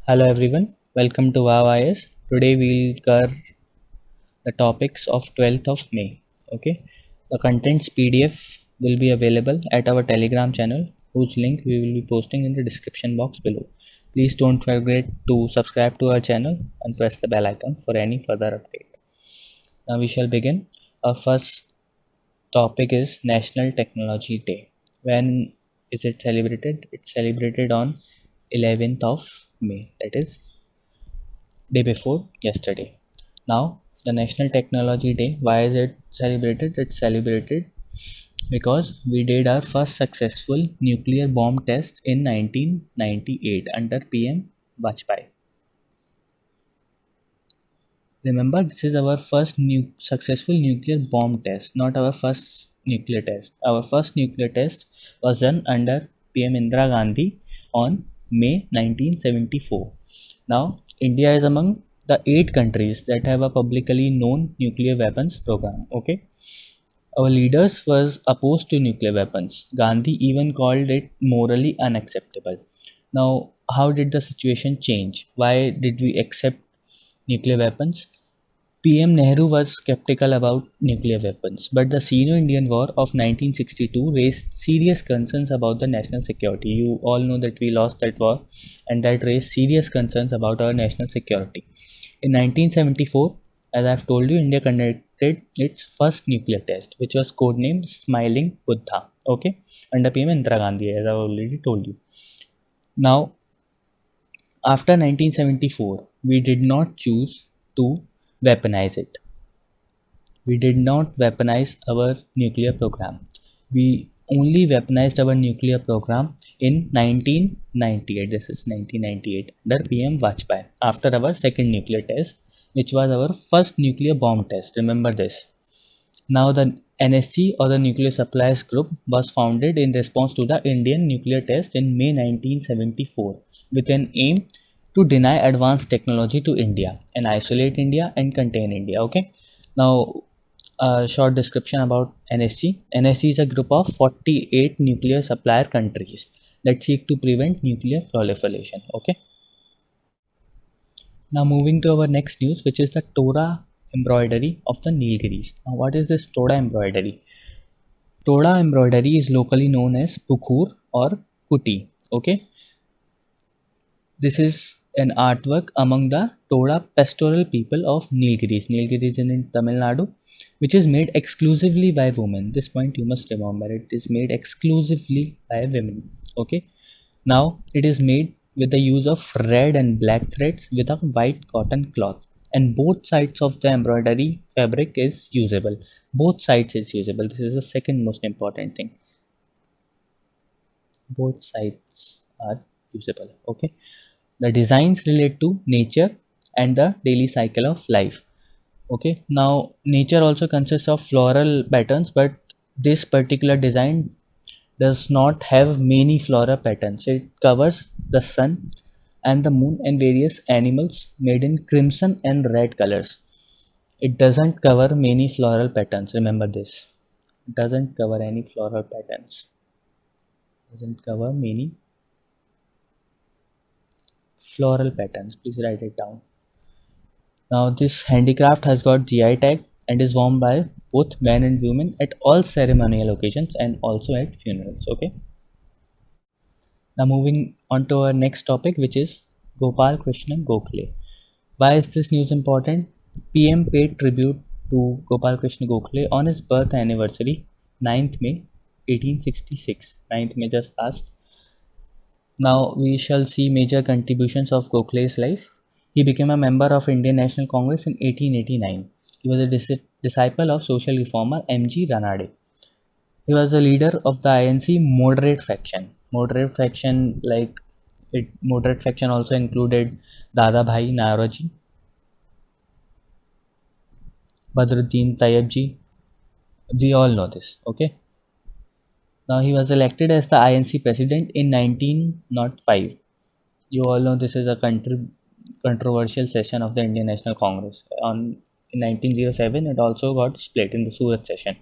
Hello everyone, welcome to WowIS. Today we'll cover the topics of 12th of May. Okay, the contents PDF will be available at our Telegram channel, whose link we will be posting in the description box below. Please don't forget to subscribe to our channel and press the bell icon for any further update. Now we shall begin. Our first topic is National Technology Day. When is it celebrated? It's celebrated on 11th of May, that is day before yesterday. Now, the National Technology Day, why is it celebrated? It's celebrated because we did our first successful nuclear bomb test in 1998 under PM Vajpayee. Remember, this is our first successful nuclear bomb test, not our first nuclear test. Our first nuclear test was done under PM Indira Gandhi on May 1974. Now, India is among the 8 countries that have a publicly known nuclear weapons program. Okay, our leaders was opposed to nuclear weapons. Gandhi even called it morally unacceptable. Now, how did the situation change? Why did we accept nuclear weapons? PM Nehru was skeptical about nuclear weapons, but the Sino-Indian War of 1962 raised serious concerns about the national security. You all know that we lost that war, and that raised serious concerns about our national security. In 1974, as I've told you, India conducted its first nuclear test, which was codenamed Smiling Buddha. Okay, under PM Indira Gandhi, as I've already told you. Now, after 1974, we did not choose to weaponize it. We did not weaponize our nuclear program. We only weaponized our nuclear program in 1998. This is 1998 under PM Vajpayee after our second nuclear test, which was our first nuclear bomb test. Remember this. Now, the NSG or the Nuclear Suppliers Group was founded in response to the Indian nuclear test in May 1974 with an aim to deny advanced technology to India and isolate India and contain India. Okay. Now, a short description about NSG. NSG is a group of 48 nuclear supplier countries that seek to prevent nuclear proliferation. Okay. Now moving to our next news, which is the Torah embroidery of the Nilgiris. Now what is this Torah embroidery? Torah embroidery is locally known as Bukhur or Kuti. Okay. This is an artwork among the Torah pastoral people of Nilgiris. Nilgiris in Tamil Nadu, which is made exclusively by women. This point you must remember. It is made exclusively by women. Okay. Now it is made with the use of red and black threads with a white cotton cloth. And both sides of the embroidery fabric is usable. Both sides is usable. This is the second most important thing. Both sides are usable. Okay. The designs relate to nature and the daily cycle of life. Okay, now nature also consists of floral patterns, but this particular design does not have many floral patterns. It covers the sun and the moon and various animals made in crimson and red colors. It doesn't cover many floral patterns. Remember this. It doesn't cover any floral patterns. Doesn't cover many floral patterns. Please write it down. Now, this handicraft has got GI tag and is worn by both men and women at all ceremonial occasions and also at funerals. Okay. Now, moving on to our next topic, which is Gopal Krishna Gokhale. Why is this news important? PM paid tribute to Gopal Krishna Gokhale on his birth anniversary, 9th May 1866. 9th May just passed. Now we shall see major contributions of Gokhale's life. He became a member of Indian National Congress in 1889. He was a disciple of social reformer M.G. Ranade. He was the leader of the INC moderate faction. Moderate faction also included Dada Bhai Naoroji, Badruddin Tayyabji. We all know this. Okay. Now he was elected as the INC president in 1905. You all know this is a controversial session of the Indian National Congress. In 1907, it also got split in the Surat session.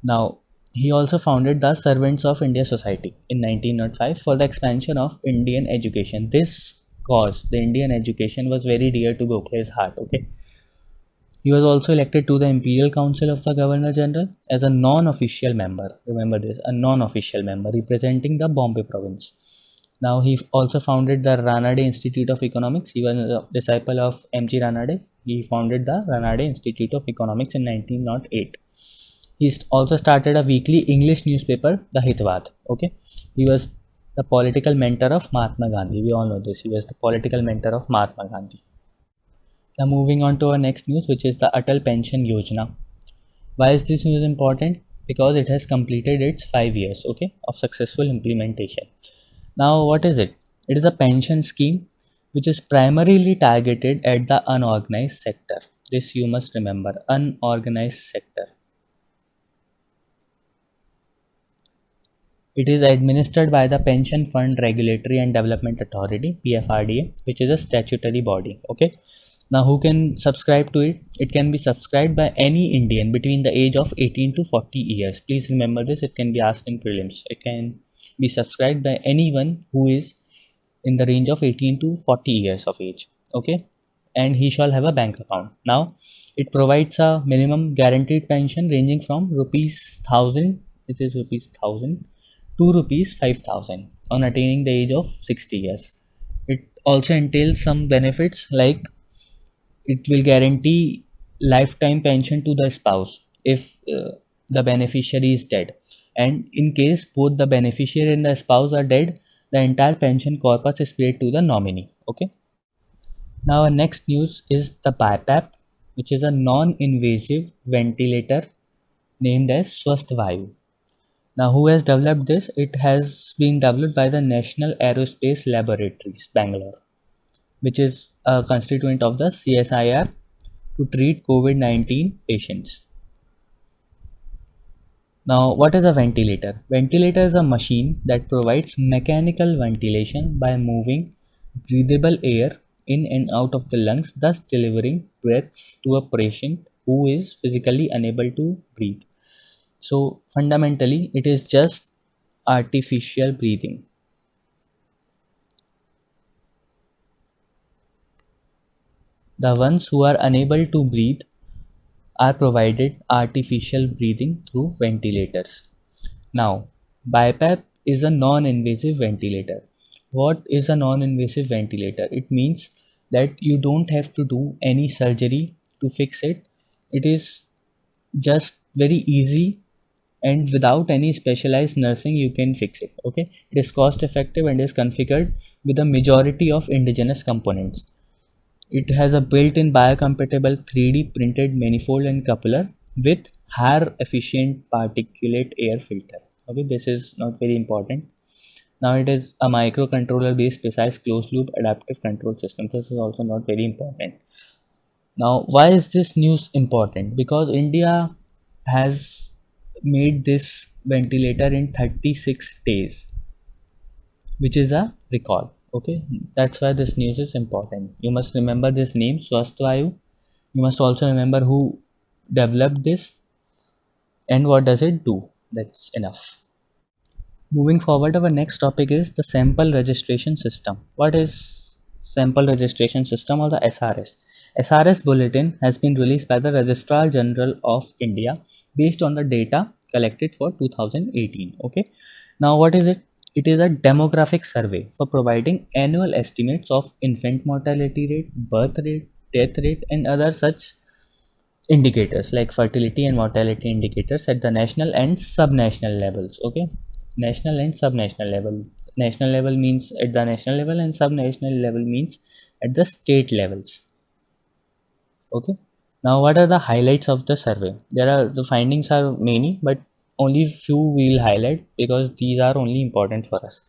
Now, he also founded the Servants of India Society in 1905 for the expansion of Indian education. This cause, the Indian education, was very dear to Gokhale's heart. Okay, he was also elected to the Imperial Council of the Governor General as a non-official member. Remember this, a non-official member representing the Bombay province. Now he also founded the Ranade Institute of Economics. He was a disciple of M.G. Ranade. He founded the Ranade Institute of Economics in 1908. He also started a weekly English newspaper, the Hitvad. Okay, he was the political mentor of Mahatma Gandhi. We all know this. He was the political mentor of Mahatma Gandhi. Now moving on to our next news, which is the Atal Pension Yojana. Why is this news important? Because it has completed its 5 years, okay, of successful implementation. Now, what is it? It is a pension scheme which is primarily targeted at the unorganized sector. This you must remember, unorganized sector. It is administered by the Pension Fund Regulatory and Development Authority (PFRDA), which is a statutory body. Okay. Now, who can subscribe to it? It can be subscribed by any Indian between the age of 18 to 40 years. Please remember this. It can be asked in prelims. It can be subscribed by anyone who is in the range of 18 to 40 years of age. Okay, and he shall have a bank account. Now, it provides a minimum guaranteed pension ranging from rupees 1000, it is rupees 1000 to rupees 5000 on attaining the age of 60 years. It also entails some benefits like it will guarantee lifetime pension to the spouse if the beneficiary is dead, and in case both the beneficiary and the spouse are dead, the entire pension corpus is paid to the nominee. Okay, now our next news is the BiPAP, which is a non-invasive ventilator named as Swasth Vayu. Now, who has developed this? It has been developed by the National Aerospace Laboratories, Bangalore, which is a constituent of the CSIR to treat COVID-19 patients. Now, what is a ventilator? Ventilator is a machine that provides mechanical ventilation by moving breathable air in and out of the lungs, thus delivering breaths to a patient who is physically unable to breathe. So, fundamentally, it is just artificial breathing. The ones who are unable to breathe are provided artificial breathing through ventilators. Now, BiPAP is a non-invasive ventilator. What is a non-invasive ventilator? It means that you don't have to do any surgery to fix it. It is just very easy, and without any specialized nursing you can fix it. Okay, it is cost effective and is configured with a majority of indigenous components. It has a built-in biocompatible 3D printed manifold and coupler with higher efficient particulate air filter. Okay, this is not very important. Now it is a microcontroller based precise closed loop adaptive control system. This is also not very important. Now, why is this news important? Because India has made this ventilator in 36 days, which is a record. Okay, that's why this news is important. You must remember this name, Swasthvayu. You must also remember who developed this and what does it do. That's enough. Moving forward, our next topic is the sample registration system. What is sample registration system, or the SRS? SRS bulletin has been released by the Registrar General of India based on the data collected for 2018. Okay. Now, what is it? It is a demographic survey for providing annual estimates of infant mortality rate, birth rate, death rate, and other such indicators like fertility and mortality indicators at the national and subnational levels. Okay, national and subnational level. National level means at the national level, and subnational level means at the state levels. Okay, now what are the highlights of the survey? There are, the findings are many, but only few we'll highlight because these are only important for us.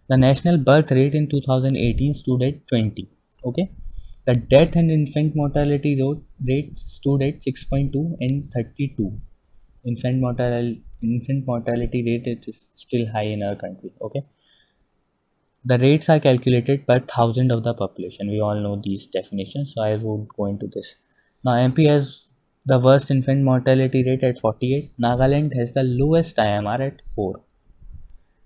The national birth rate in 2018 stood at 20. Okay, the death and infant mortality rate stood at 6.2 and 32. Infant mortality rate is still high in our country. Okay, the rates are calculated per thousand of the population. We all know these definitions, so I won't go into this. Now, MP has the worst infant mortality rate at 48. Nagaland has the lowest IMR at 4.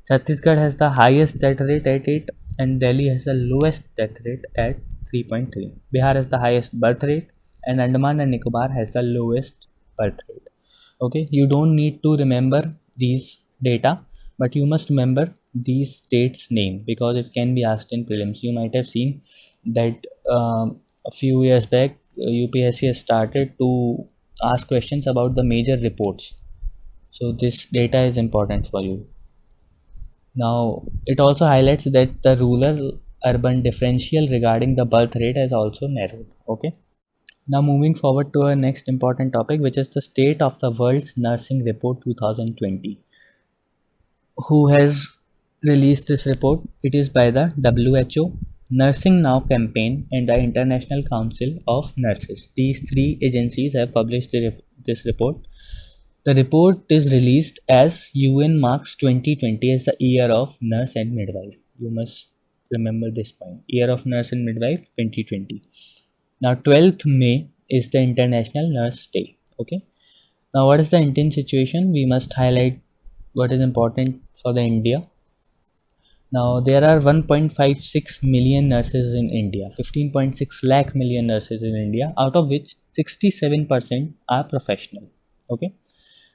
Chhattisgarh has the highest death rate at 8. and Delhi has the lowest death rate at 3.3. Bihar has the highest birth rate, and Andaman and Nicobar has the lowest birth rate. Okay, you don't need to remember these data, but you must remember these states' name because it can be asked in prelims. You might have seen that a few years back, UPSC has started to ask questions about the major reports. So this data is important for you. Now, it also highlights that the rural urban differential regarding the birth rate has also narrowed. Okay. Now, moving forward to our next important topic, which is the State of the World's Nursing Report 2020. Who has released this report? It is by the WHO, Nursing Now campaign, and the International Council of Nurses. These three agencies have published this report. The report is released as UN marks 2020 as the year of nurse and midwife. You must remember this point. Year of nurse and midwife 2020. Now 12th May is the International Nurse Day. Okay. Now what is the Indian situation? We must highlight what is important for the India. Now there are 1.56 million nurses in India, 15.6 lakh million nurses in India, out of which 67% are professional. Okay.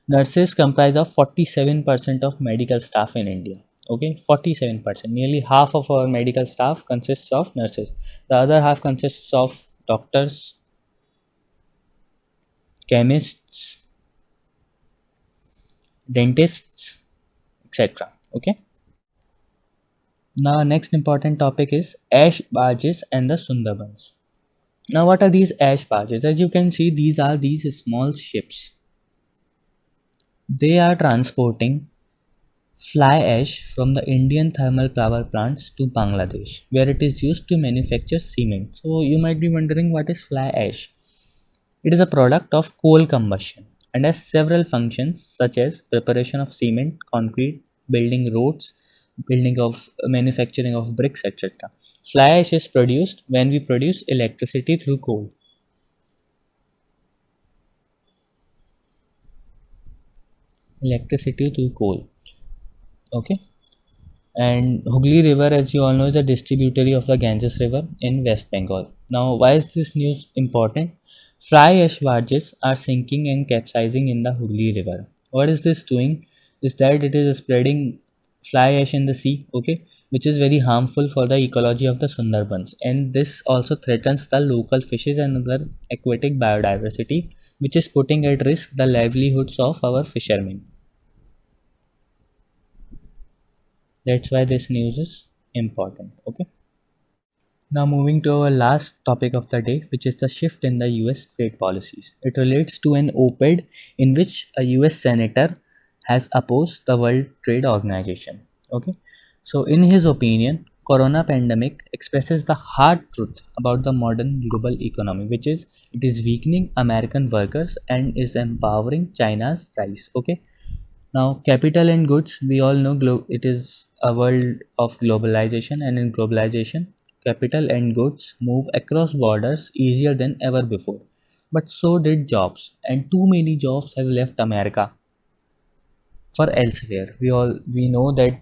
Nurses comprise of 47% of medical staff in India. Okay, 47%. Nearly half of our medical staff consists of nurses. The other half consists of doctors, chemists, dentists, etc. Okay. Now, next important topic is ash barges and the Sundarbans. Now, what are these ash barges? As you can see, these are these small ships. They are transporting fly ash from the Indian thermal power plants to Bangladesh, where it is used to manufacture cement. So you might be wondering what is fly ash. It is a product of coal combustion and has several functions such as preparation of cement, concrete, building roads, building of manufacturing of bricks, etc. Fly ash is produced when we produce electricity through coal. Electricity through coal. Okay. And Hooghly River, as you all know, is a distributary of the Ganges River in West Bengal. Now, why is this news important? Fly ash barges are sinking and capsizing in the Hooghly River. What is this doing? Is that it is spreading fly ash in the sea, okay, which is very harmful for the ecology of the Sundarbans, and this also threatens the local fishes and other aquatic biodiversity, which is putting at risk the livelihoods of our fishermen. That's why this news is important. Okay. Now moving to our last topic of the day, which is the shift in the US trade policies. It relates to an op-ed in which a US senator has opposed the World Trade Organization. Okay. So in his opinion, corona pandemic expresses the hard truth about the modern global economy, which is it is weakening American workers and is empowering China's rise. Okay. Now, capital and goods, we all know it is a world of globalization, and in globalization, capital and goods move across borders easier than ever before. But so did jobs, and too many jobs have left America for elsewhere. We know that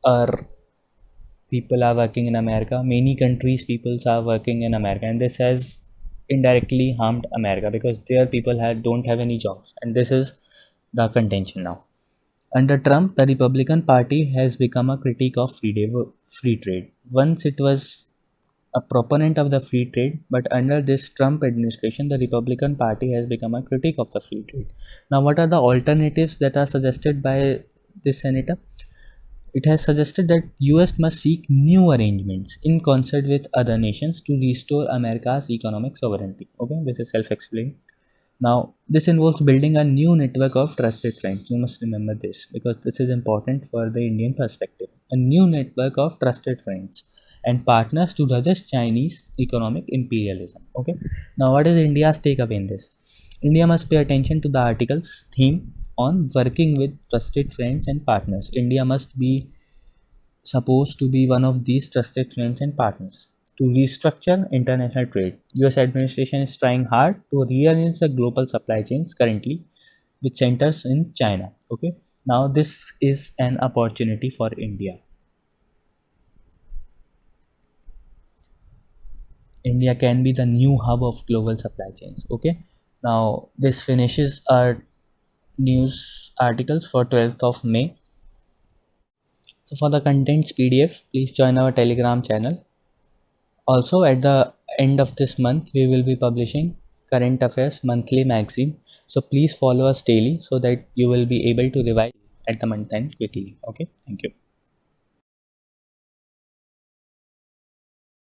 our people are working in America. Many countries' peoples are working in America, and this has indirectly harmed America because their people don't have any jobs, and this is the contention now. Under Trump, the Republican Party has become a critic of free trade. Once it was a proponent of the free trade, but under this Trump administration, the Republican Party has become a critic of the free trade. Now, what are the alternatives that are suggested by this senator? It has suggested that US must seek new arrangements in concert with other nations to restore America's economic sovereignty. Okay, this is self-explained. Now, this involves building a new network of trusted friends. You must remember this because this is important for the Indian perspective. A new network of trusted friends and partners to resist Chinese economic imperialism. Okay. Now, what is India's takeaway in this? India must pay attention to the article's theme on working with trusted friends and partners. India must be supposed to be one of these trusted friends and partners. To restructure international trade, US administration is trying hard to rearrange the global supply chains currently with centers in China. Okay. Now this is an opportunity for India. India can be the new hub of global supply chains. Okay, now this finishes our news articles for 12th of May. So for the contents PDF, please join our Telegram channel. Also, at the end of this month, we will be publishing Current Affairs Monthly Magazine. So please follow us daily so that you will be able to revise at the month end quickly. Okay, thank you.